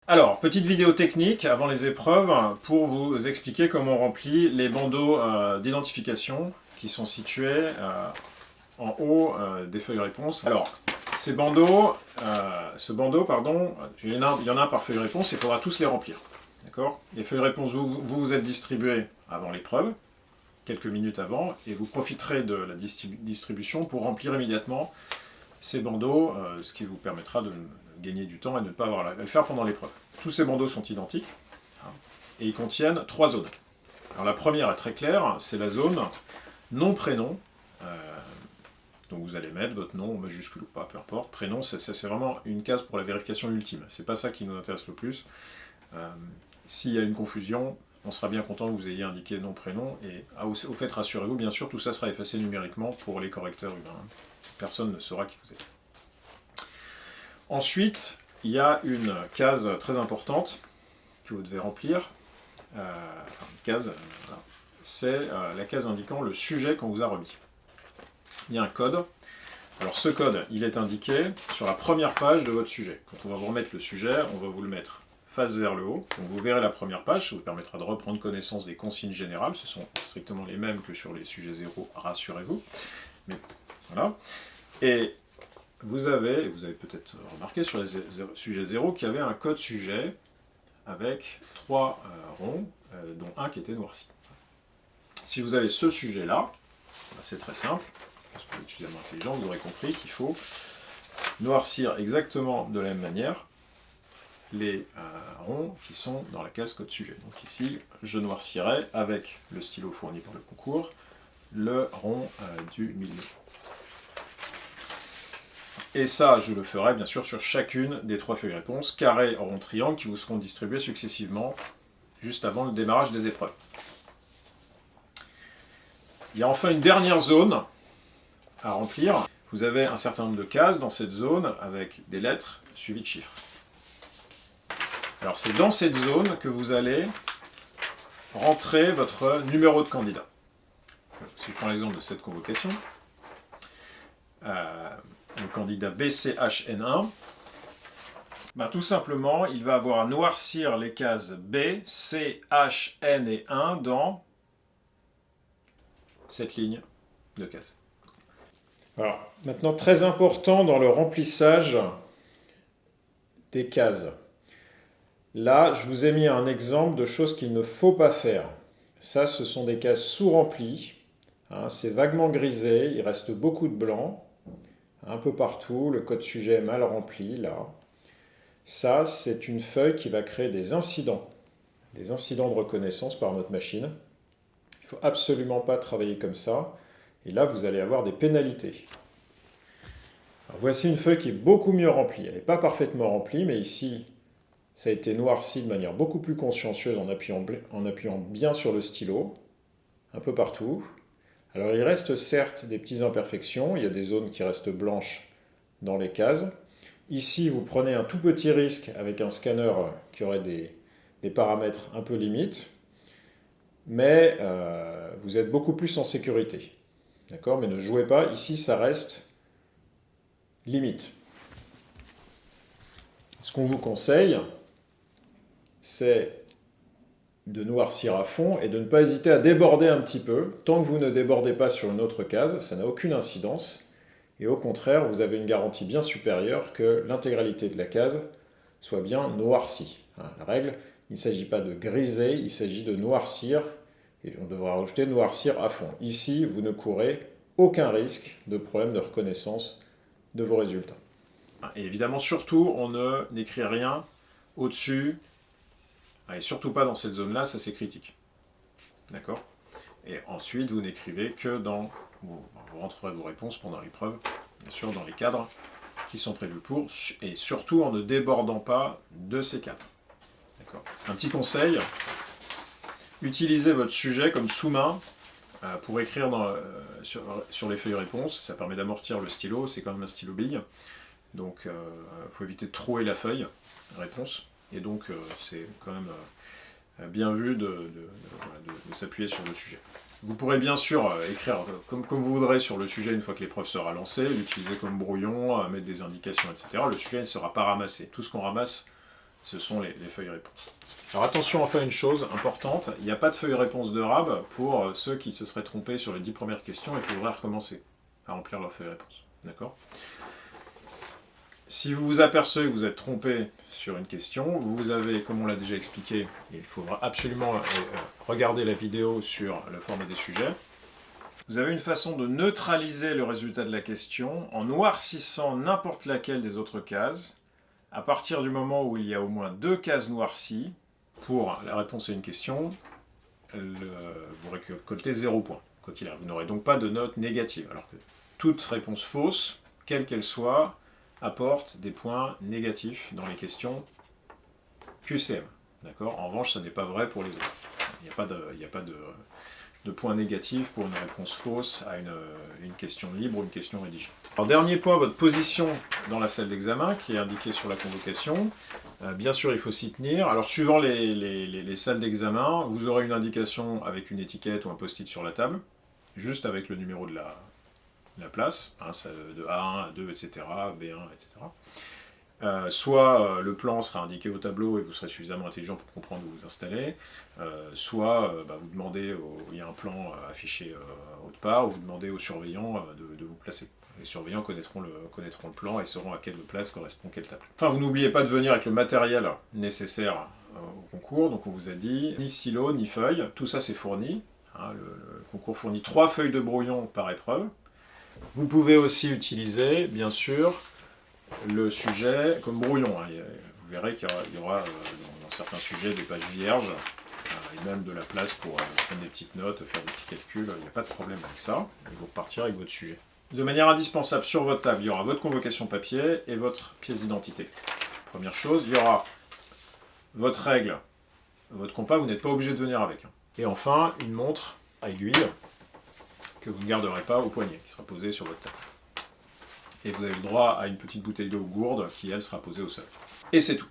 Alors, petite vidéo technique avant les épreuves pour vous expliquer comment on remplit les bandeaux d'identification qui sont situés en haut des feuilles réponses. Alors, ce bandeau, pardon, il y en a un par feuille réponse, il faudra tous les remplir. D'accord? Les feuilles réponses, vous êtes distribuées avant l'épreuve, quelques minutes avant, et vous profiterez de la distribution pour remplir immédiatement ces bandeaux, ce qui vous permettra de gagner du temps et de ne pas avoir à le faire pendant l'épreuve. Tous ces bandeaux sont identiques, et ils contiennent 3 zones. Alors la première est très claire, c'est la zone nom-prénom. Donc vous allez mettre votre nom, majuscule ou pas, peu importe. Prénom, c'est vraiment une case pour la vérification ultime. C'est pas ça qui nous intéresse le plus. S'il y a une confusion, on sera bien content que vous ayez indiqué nom, prénom. Et au fait, rassurez-vous, bien sûr, tout ça sera effacé numériquement pour les correcteurs humains. Personne ne saura qui vous êtes. Ensuite, il y a une case très importante que vous devez remplir. Enfin, une case, voilà. C'est la case indiquant le sujet qu'on vous a remis. Il y a un code. Alors ce code, il est indiqué sur la première page de votre sujet. Quand on va vous remettre le sujet, on va vous le mettre face vers le haut. Donc vous verrez la première page, ça vous permettra de reprendre connaissance des consignes générales. Ce sont strictement les mêmes que sur les sujets 0, rassurez-vous. Mais voilà. Et vous avez peut-être remarqué sur les sujets 0 qu'il y avait un code sujet avec 3 ronds, dont un qui était noirci. Si vous avez ce sujet-là, c'est très simple. Parce que vous êtes suffisamment intelligent, vous aurez compris qu'il faut noircir exactement de la même manière les ronds qui sont dans la case code sujet. Donc ici, je noircirai avec le stylo fourni par le concours le rond du milieu. Et ça, je le ferai bien sûr sur chacune des 3 feuilles réponses, carré, rond, triangle, qui vous seront distribuées successivement juste avant le démarrage des épreuves. Il y a enfin une dernière zone à remplir. Vous avez un certain nombre de cases dans cette zone avec des lettres suivies de chiffres. Alors c'est dans cette zone que vous allez rentrer votre numéro de candidat. Si je prends l'exemple de cette convocation, le candidat BCHN1, tout simplement, il va avoir à noircir les cases B, C, H, N et 1 dans cette ligne de cases. Alors, maintenant, très important dans le remplissage des cases. Là, je vous ai mis un exemple de choses qu'il ne faut pas faire. Ça, ce sont des cases sous-remplies. C'est vaguement grisé, il reste beaucoup de blanc. Un peu partout, le code sujet est mal rempli, là. Ça, c'est une feuille qui va créer des incidents de reconnaissance par notre machine. Il ne faut absolument pas travailler comme ça. Et là, vous allez avoir des pénalités. Alors, voici une feuille qui est beaucoup mieux remplie. Elle n'est pas parfaitement remplie, mais ici, ça a été noirci de manière beaucoup plus consciencieuse en appuyant bien sur le stylo, un peu partout. Alors, il reste certes des petites imperfections. Il y a des zones qui restent blanches dans les cases. Ici, vous prenez un tout petit risque avec un scanner qui aurait des paramètres un peu limites, mais vous êtes beaucoup plus en sécurité. D'accord? Mais ne jouez pas, ici ça reste limite. Ce qu'on vous conseille, c'est de noircir à fond et de ne pas hésiter à déborder un petit peu. Tant que vous ne débordez pas sur une autre case, ça n'a aucune incidence. Et au contraire, vous avez une garantie bien supérieure que l'intégralité de la case soit bien noircie. La règle, il ne s'agit pas de griser, il s'agit de noircir. Et on devra rajouter noircir à fond. Ici, vous ne courez aucun risque de problème de reconnaissance de vos résultats. Et évidemment, surtout, on n'écrit rien au-dessus, et surtout pas dans cette zone-là, ça c'est critique. D'accord? Et ensuite, vous n'écrivez que dans... Vous rentrerez vos réponses pendant l'épreuve, bien sûr, dans les cadres qui sont prévus pour, et surtout en ne débordant pas de ces cadres. D'accord? Un petit conseil, utilisez votre sujet comme sous-main pour écrire sur les feuilles réponses. Ça permet d'amortir le stylo, c'est quand même un stylo bille. Donc il faut éviter de trouer la feuille réponse. Et donc c'est quand même bien vu de s'appuyer sur le sujet. Vous pourrez bien sûr écrire comme vous voudrez sur le sujet une fois que l'épreuve sera lancée, l'utiliser comme brouillon, mettre des indications, etc. Le sujet ne sera pas ramassé. Tout ce qu'on ramasse ce sont les feuilles réponses. Alors attention enfin une chose importante, il n'y a pas de feuille réponse de RAB pour ceux qui se seraient trompés sur les 10 premières questions et qui voudraient recommencer à remplir leur feuille réponse. D'accord ? Si vous vous apercevez que vous êtes trompé sur une question, vous avez, comme on l'a déjà expliqué, il faudra absolument regarder la vidéo sur le format des sujets. Vous avez une façon de neutraliser le résultat de la question en noircissant n'importe laquelle des autres cases. À partir du moment où il y a au moins 2 cases noircies, pour la réponse à une question, vous récoltez 0 point. Quoi qu'il arrive. Vous n'aurez donc pas de note négative. Alors que toute réponse fausse, quelle qu'elle soit, apporte des points négatifs dans les questions QCM. D'accord ? En revanche, ça n'est pas vrai pour les autres. Il n'y a pas de points négatifs pour une réponse fausse à une question libre ou une question rédigée. Alors, dernier point, votre position dans la salle d'examen qui est indiquée sur la convocation. Bien sûr, il faut s'y tenir. Alors, suivant les salles d'examen, vous aurez une indication avec une étiquette ou un post-it sur la table, juste avec le numéro de la place, hein, de A1, A2, etc., B1, etc. Soit le plan sera indiqué au tableau et vous serez suffisamment intelligent pour comprendre où vous installez, soit vous demandez, il y a un plan affiché autre part, ou vous demandez aux surveillants de vous placer. Les surveillants connaîtront le plan et sauront à quelle place correspond quelle table. Enfin, vous n'oubliez pas de venir avec le matériel nécessaire au concours, donc on vous a dit ni stylo, ni feuille, tout ça c'est fourni. Hein, le concours fournit 3 feuilles de brouillon par épreuve. Vous pouvez aussi utiliser, bien sûr, le sujet comme brouillon. Hein. Vous verrez qu'il y aura dans certains sujets des pages vierges, et même de la place pour prendre des petites notes, faire des petits calculs, il n'y a pas de problème avec ça, et vous repartirez avec votre sujet. De manière indispensable, sur votre table, il y aura votre convocation papier et votre pièce d'identité. Première chose, il y aura votre règle, votre compas, vous n'êtes pas obligé de venir avec. Hein. Et enfin, une montre à aiguille, que vous ne garderez pas au poignet, qui sera posée sur votre table. Et vous avez le droit à une petite bouteille d'eau gourde qui, elle, sera posée au sol. Et c'est tout.